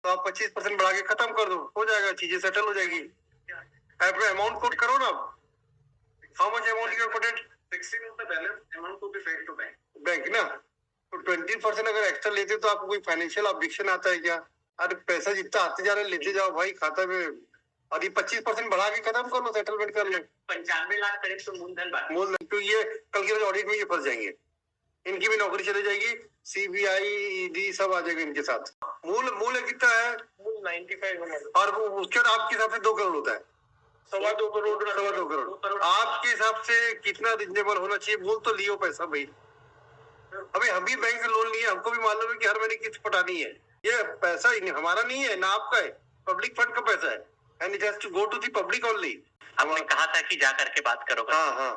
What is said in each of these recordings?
तो आप 25% बढ़ा के खत्म कर दो, हो जाएगा, चीजें सेटल हो जाएगी। अपना अमाउंट कोट करो ना, how much amount you put it, 16 of the balance amount to be paid to bank ना। तो 20% अगर एक्स्ट्रा लेते तो आपको कोई फाइनेंशियल ऑब्जेक्शन आता है क्या? अरे पैसा जितना आते जा रहे लेते जाओ भाई खाता में, और ये 25% बढ़ा के खत्म कर लो, सेटलमेंट कर लो। 95 लाख करीब तो मूलधन, तो ये कल के ऑडिट में ये फंस जाएंगे, इनकी भी नौकरी चली जाएगी, सीबीआई ईडी सब आ जाएगा इनके साथ। मूल कितना है? मूल 95 और वो उसके बाद आपके हिसाब से 2 करोड़ होता है, 2.25 करोड़, 2.25 करोड़ आपके हिसाब से कितना रिजनेबल होना चाहिए? मूल तो लियो पैसा भाई, अभी हम भी बैंक से लोन लिए, हमको भी मालूम है कि हर महीने किस्त पटानी है, ये पैसा हमारा नहीं है ना आपका है, पब्लिक फंड का पैसा है, and it has to go to the public only. आपने कहा था कि जा करके बात करोगे। हाँ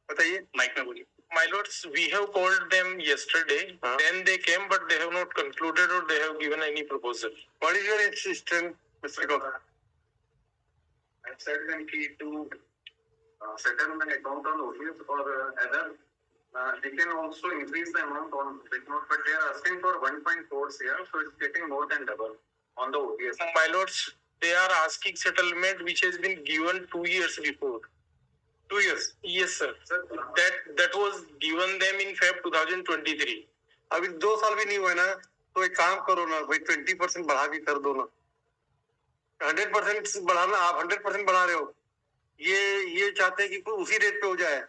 बताइए, माइक में बोलिए। My lords, we have called them yesterday. Then they came, but they have not concluded or they have given any proposal. What is your insistence, Mr. Gowda? I said them to settle an account on OTS or other. They can also increase the amount on big note, but they are asking for 1.4 crore, so it's getting more than double on the OTS. My lords, they are asking settlement which has been given 2 years before. 2 years? Yes, sir. That was given them in Feb 2023. अभी 2 साल भी नहीं हुए ना, तो एक काम करो ना भाई, 20% बढ़ा के कर दो ना। 100% बढ़ाना, आप 100% बढ़ा रहे हो, ये चाहते हैं कि उसी रेट पे हो जाए,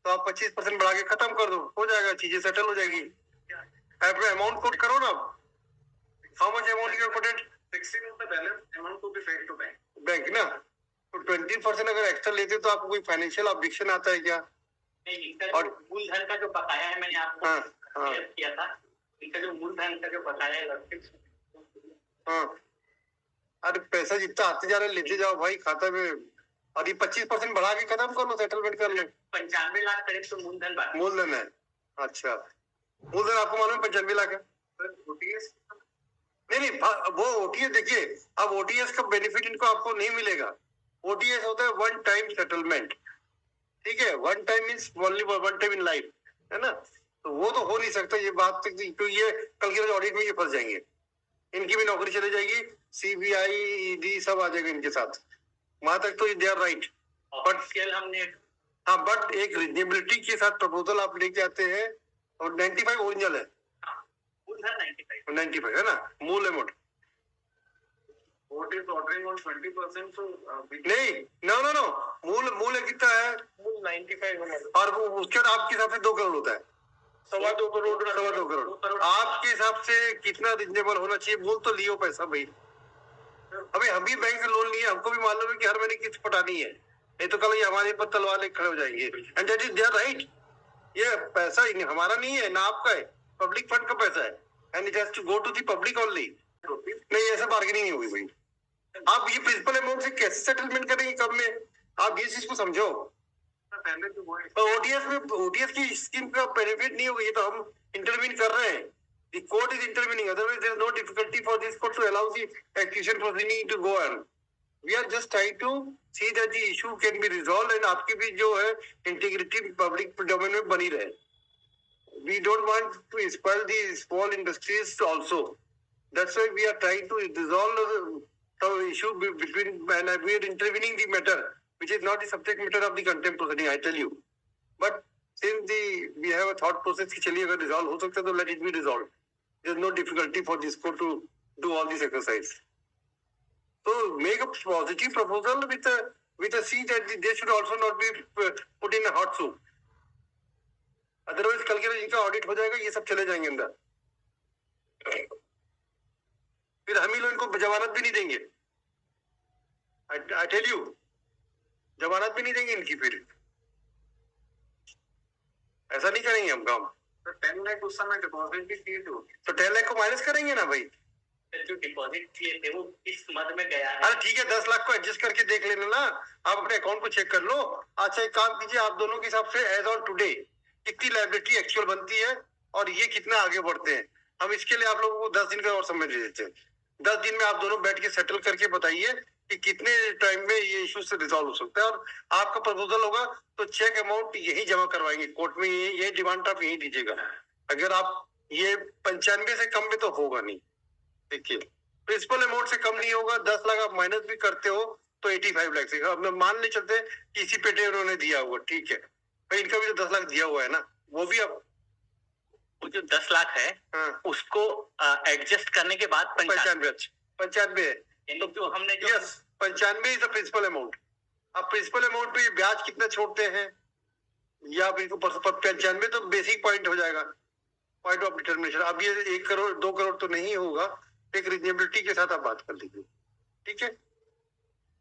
तो आप 25% बढ़ा के खत्म कर दो, हो जाएगा, चीजें सेटल हो जाएगी। अपना अमाउंट कोट करो ना, how much amount you put it, 16 of the balance amount to be paid to bank ना। तो 20% अगर एक्स्ट्रा लेते तो आपको कोई फाइनेंशियल ऑब्जेक्शन आता है क्या? नहीं, और मूलधन का जो बकाया है मैंने आपको किया था, इनका जो मूलधन का जो बकाया है, अरे पैसा जितना आते जा रहे लेते जाओ भाई खाता में, और ये 25% बढ़ा के खत्म कर लो, सेटलमेंट कर लो। 95 लाख करीब तो मूलधन है। अच्छा, मूलधन आपको मालूम है 95 लाख है? OTS नहीं, वो OTS देखिए, अब OTS का बेनिफिट इनको आपको नहीं मिलेगा। OTS होता है वन टाइम सेटलमेंट, ठीक है, one time means only one time in life, है ना, तो वो तो हो नहीं सकता ये बात, तो ये कल के ऑडिट में ये फंस जाएंगे, इनकी भी नौकरी चली जाएगी, सीबीआई ईडी सब आ जाएगा इनके साथ, वहां तक तो दे आर राइट। बट हमने बट एक रिजनेबिलिटी के साथ प्रपोजल आप लेके आते हैं, और 95 ओरिजिनल है, 95 है ना मूल amount. What is ordering on 20%? So नहीं, नो, मूल कितना है? मूल 95 और वो उसके बाद आपके हिसाब से 2 करोड़ होता है, 2.25 करोड़, 2.25 करोड़ आपके हिसाब से कितना रिजनेबल होना चाहिए? मूल तो लियो पैसा भाई, अभी हम भी बैंक से लोन लिए, हमको भी मालूम है कि हर महीने किस्त पटानी है, नहीं तो कल ये हमारे पर तलवार लेकर खड़े हो जाएंगे, and that is their right, ये पैसा हमारा नहीं है ना आपका है, पब्लिक फंड का पैसा है, and it has to go to the public only. नहीं, ऐसा बार्गेनिंग नहीं होगी भाई, आप ये प्रिंसिपल अमाउंट से कैसे सेटलमेंट करेंगे कब में, आप ये चीज को समझो। ओटीएस की स्कीम का बेनिफिट नहीं होगा, ये तो हम इंटरवीन कर रहे हैं, the court is intervening, otherwise there is no difficulty for this court to allow the acquisition proceeding to go on. We are just trying to see that the issue can be resolved and आपकी भी जो है integrity public domain में बनी रहे। We don't want to spoil the small industries also. That's why we are trying to resolve the issue between, and we are intervening the matter, which is not the subject matter of the contempt proceeding, I tell you. But since we have a thought process कि चलिए अगर resolve हो सकता है तो let it be resolved. There is no difficulty for this court to do all this exercise. So make a positive proposal with a see that they should also not be put in a hot soup. Otherwise कल के दिन इनका audit हो जाएगा, ये सब चले जाएंगे अंदर, फिर हम ही लोग इनको जमानत भी नहीं देंगे। I tell you, जमानत भी नहीं देंगे इनकी, फिर ऐसा नहीं करेंगे हम काम। तो 10 लाख उस समय डिपॉजिट भी किए थे, तो 10 लाख को माइनस करेंगे ना भाई, जो डिपॉजिट किए थे वो किस मद में गया है? अरे ठीक है, 10 लाख को एडजस्ट करके देख लेना ना, आप अपने अकाउंट को चेक कर लो। अच्छा एक काम कीजिए, आप दोनों के हिसाब से एज ऑन टुडे कितनी लायबिलिटी एक्चुअल बनती है और ये कितना आगे बढ़ते हैं, हम इसके लिए आप लोगों को 10 दिन का और समय दे देते हैं। 10 दिन में आप दोनों बैठ के सेटल करके बताइए कि कितने टाइम में ये इशू से रिजॉल्व हो सकता है, और आपका प्रपोजल होगा तो चेक अमाउंट यही जमा करवाएंगे कोर्ट में, ये डिमांड आप यही दीजिएगा। अगर आप ये 95 से कम में तो होगा नहीं, देखिए प्रिंसिपल अमाउंट से कम नहीं होगा, 10 लाख आप माइनस भी करते हो तो 85 लाख से, अब मान ले चलते किसी पेटे उन्होंने दिया हुआ, ठीक है भाई, इनका भी तो 10 लाख दिया हुआ है ना, वो भी आप वो जो 10 लाख है उसको एडजस्ट करने के बाद 95 है, यानी जो हमने जो yes 95 is the principal amount. अब प्रिंसिपल अमाउंट पे ब्याज कितना छोड़ते हैं, या आप इनको 95 तो बेसिक पॉइंट हो जाएगा, पॉइंट ऑफ डिटर्मिनेशन। अब ये 1 करोड़ 2 करोड़ तो नहीं होगा, एक रिजनेबिलिटी के साथ आप बात कर लीजिए, ठीक है।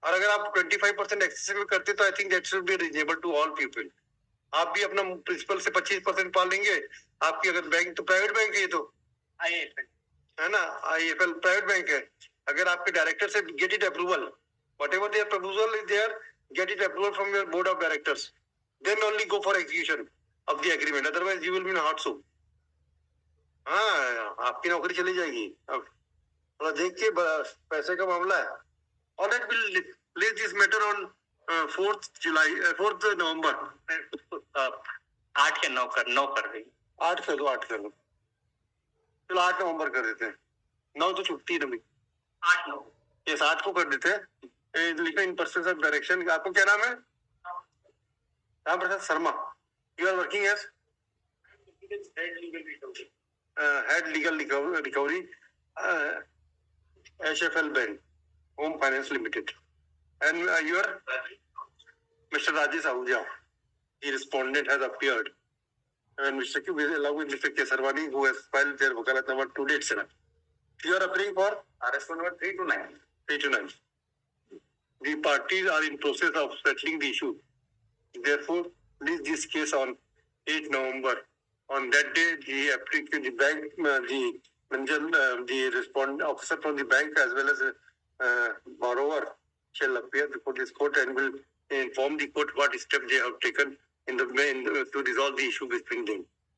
और अगर आप 25% एक्सेसिव करते तो I think that should be reasonable to all people. आप भी अपना प्रिंसिपल से 25% पा लेंगे, आपकी अगर बैंक तो प्राइवेट बैंक है ये तो, IIFL है ना, IIFL प्राइवेट बैंक है, अगर आपके डायरेक्टर से get it approval, whatever their proposal is there, get it approval from your board of directors, then only go for execution of the agreement, otherwise you will be in a hot soup। हाँ, आपकी नौकरी चली जाएगी। अब थोड़ा देख के, पैसे का मामला है। और let will let this matter on 4th November. 8 या 9 कर देंगे। 8 कर दो, 8 कर लो, चलो 8 नवंबर कर देते हैं, 9 तो छुट्टी है, 8-9 ये 8 को कर देते हैं। लिखा इन पर्सन ऑफ डायरेक्शन। आपको क्या नाम है? Ram Prasad Sharma. You are working as head legal recovery HFL bank, home finance limited, and your mister Rajesh Ahuja, the respondent has appeared, and along with Mr. Kesarwani, who has filed their wakalat number 2 dates. You are appearing for RS number 3 to 9. 3 to 9. The parties are in process of settling the issue. Therefore, leave this case on 8 November. On that day, the applicant, the bank, the manager, the respondent officer from the bank as well as borrower shall appear before this court and will inform the court what steps they have taken to resolve the issue between them.